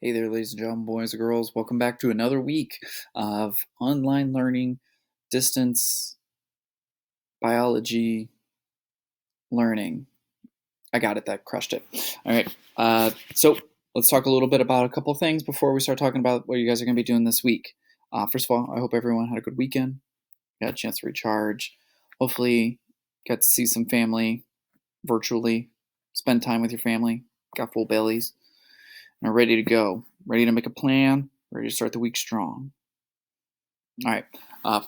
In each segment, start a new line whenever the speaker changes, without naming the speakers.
Hey there, ladies and gentlemen, boys and girls. Welcome back to another week of online learning, distance biology learning. I got it. That crushed it. All right. So let's talk a little bit about a couple of things before we start talking about what you guys are going to be doing this week. First of all, I hope everyone had a good weekend, got a chance to recharge. Hopefully, got to see some family virtually, spend time with your family, got full bellies, and are ready to go, ready to make a plan, ready to start the week strong. All right.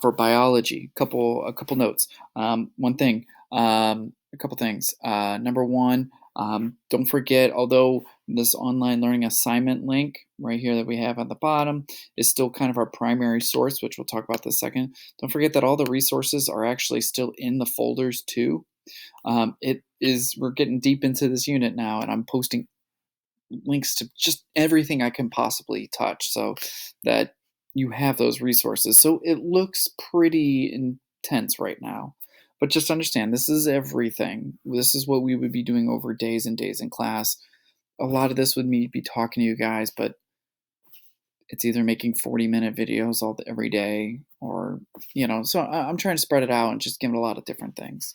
For biology, a couple notes. One thing, a couple things. Number one, don't forget, although this online learning assignment link right here that we have at the bottom is still kind of our primary source, which we'll talk about this second. Don't forget that all the resources are actually still in the folders too. We're getting deep into this unit now, and I'm posting links to just everything I can possibly touch so that you have those resources. So it looks pretty intense right now. But just understand, this is everything. This is what we would be doing over days and days in class. A lot of this would me be talking to you guys, but it's either making 40-minute videos every day or, so I'm trying to spread it out and just give it a lot of different things.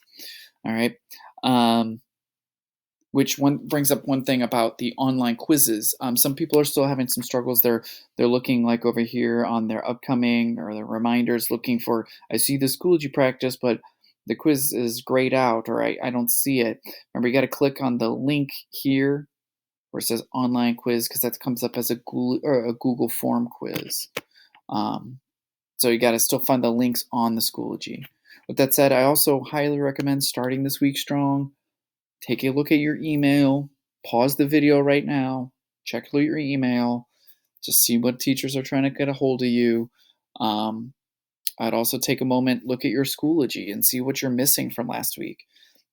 All right. Um, which one brings up one thing about the online quizzes. Some people are still having some struggles. They're looking like over here on their upcoming or their reminders, looking for. I see the Schoology practice, but the quiz is grayed out, or I don't see it. Remember, you got to click on the link here where it says online quiz because that comes up as a Google form quiz. So you got to still find the links on the Schoology. With that said, I also highly recommend starting this week strong. Take a look at your email, pause the video right now, check your email, just see what teachers are trying to get a hold of you. I'd also take a moment, look at your Schoology and see what you're missing from last week.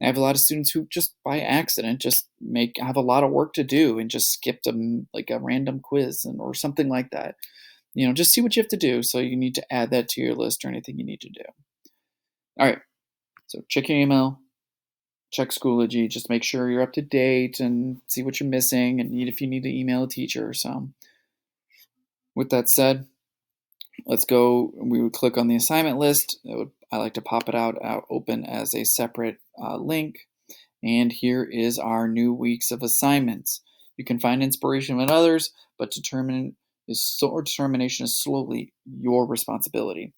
I have a lot of students who just by accident just have a lot of work to do and just skipped like a random quiz or something like that. Just see what you have to do. So you need to add that to your list or anything you need to do. All right. So check your email, check Schoology, just make sure you're up to date and see what you're missing and if you need to email a teacher or some. With that said, let's go. We would click on the assignment list. I like to pop it out open as a separate link. And here is our new weeks of assignments. You can find inspiration in others, but determination is slowly your responsibility.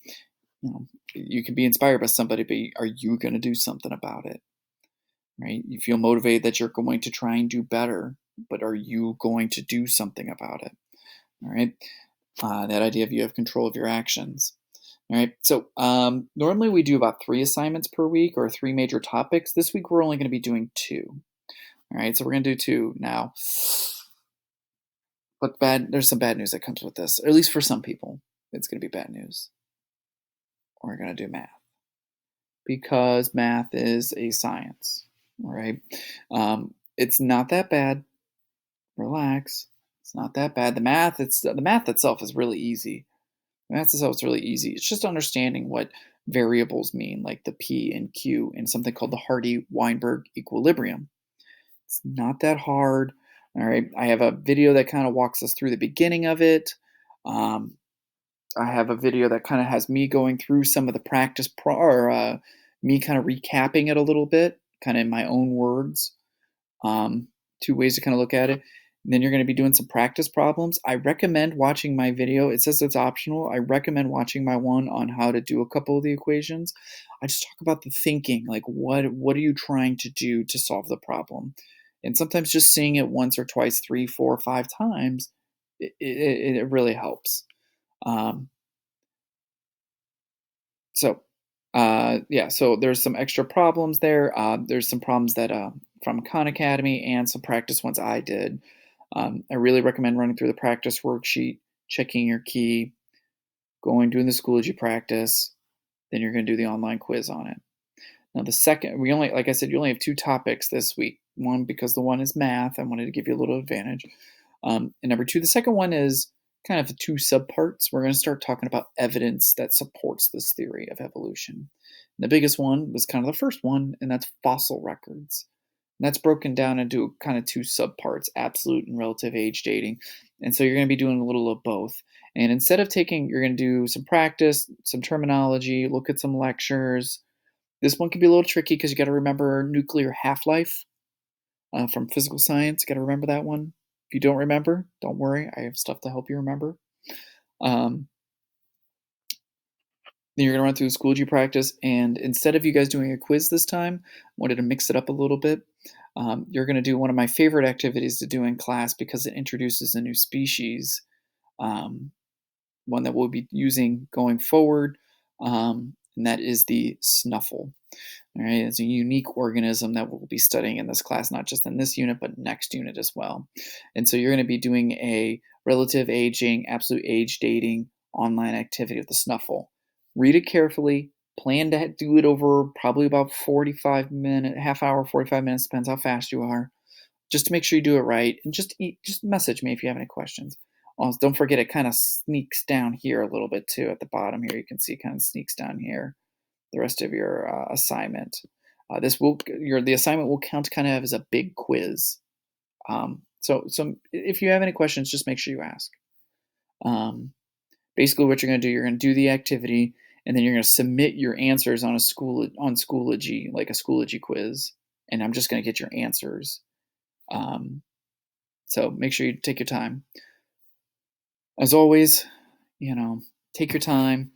You can be inspired by somebody, but are you going to do something about it? Right? You feel motivated that you're going to try and do better, but are you going to do something about it? All right. That idea of you have control of your actions. All right. So normally we do about 3 assignments per week or 3 major topics. This week we're only going to be doing 2. All right. So we're going to do 2 now. But there's some bad news that comes with this, or at least for some people, it's going to be bad news. We're going to do math because math is a science. All right. It's not that bad. Relax. It's not that bad. The math itself is really easy. The math itself is really easy. It's just understanding what variables mean, like the P and Q, in something called the Hardy-Weinberg equilibrium. It's not that hard. All right. I have a video that kind of walks us through the beginning of it. I have a video that kind of has me going through some of the practice me kind of recapping it a little bit, kind of in my own words. 2 ways to kind of look at it. And then you're going to be doing some practice problems. I recommend watching my video. It says it's optional. I recommend watching my one on how to do a couple of the equations. I just talk about the thinking, like what are you trying to do to solve the problem? And sometimes just seeing it once or twice, 3, 4, 5 times, it really helps. Um, so yeah, so there's some extra problems there. There's some problems that from Khan Academy and some practice ones I did. I really recommend running through the practice worksheet, checking your key, doing the Schoology practice. Then you're going to do the online quiz on it. Now the second, like I said, you only have 2 topics this week. One, because the one is math. I wanted to give you a little advantage. And number 2, the second one is kind of 2 subparts. We're going to start talking about evidence that supports this theory of evolution. And the biggest one was kind of the first one, and that's fossil records. And that's broken down into kind of 2 subparts, absolute and relative age dating. And so you're going to be doing a little of both. And instead of taking, you're going to do some practice, some terminology, look at some lectures. This one can be a little tricky because you got to remember nuclear half-life from physical science. You got to remember that one. If you don't remember, don't worry. I have stuff to help you remember. Um, then you're going to run through the Schoology practice. And instead of you guys doing a quiz this time, I wanted to mix it up a little bit. You're going to do one of my favorite activities to do in class because it introduces a new species, one that we'll be using going forward, and that is the snuffle. All right, it's a unique organism that we'll be studying in this class, not just in this unit, but next unit as well. And so you're going to be doing a relative aging, absolute age dating online activity with the snuffle. Read it carefully. Plan to do it over probably about 45 minutes, half hour, 45 minutes, depends how fast you are, just to make sure you do it right. And just message me if you have any questions. Also, don't forget it kind of sneaks down here a little bit too at the bottom here. You can see it kind of sneaks down here the rest of your assignment. The assignment will count kind of as a big quiz. So if you have any questions, just make sure you ask. Basically, what you're going to do, you're going to do the activity, and then you're going to submit your answers on Schoology, like a Schoology quiz, and I'm just going to get your answers. So make sure you take your time. As always, take your time.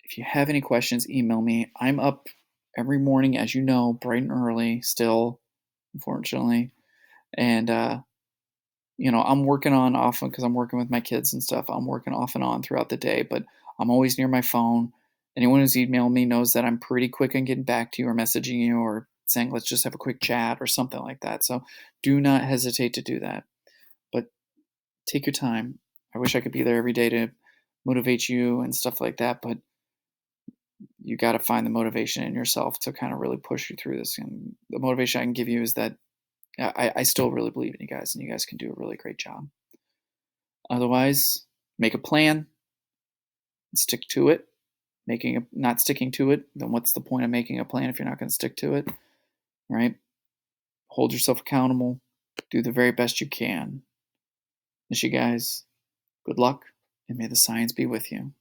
If you have any questions, email me. I'm up every morning, as you know, bright and early still, unfortunately. And, I'm working on often because I'm working with my kids and stuff. I'm working off and on throughout the day, but I'm always near my phone. Anyone who's emailed me knows that I'm pretty quick on getting back to you or messaging you or saying, let's just have a quick chat or something like that. So do not hesitate to do that. But take your time. I wish I could be there every day to motivate you and stuff like that, but you got to find the motivation in yourself to kind of really push you through this. And the motivation I can give you is that I still really believe in you guys, and you guys can do a really great job. Otherwise, make a plan, and stick to it. Not sticking to it, then what's the point of making a plan if you're not going to stick to it? Right? Hold yourself accountable. Do the very best you can. Miss you guys. Good luck, and may the science be with you.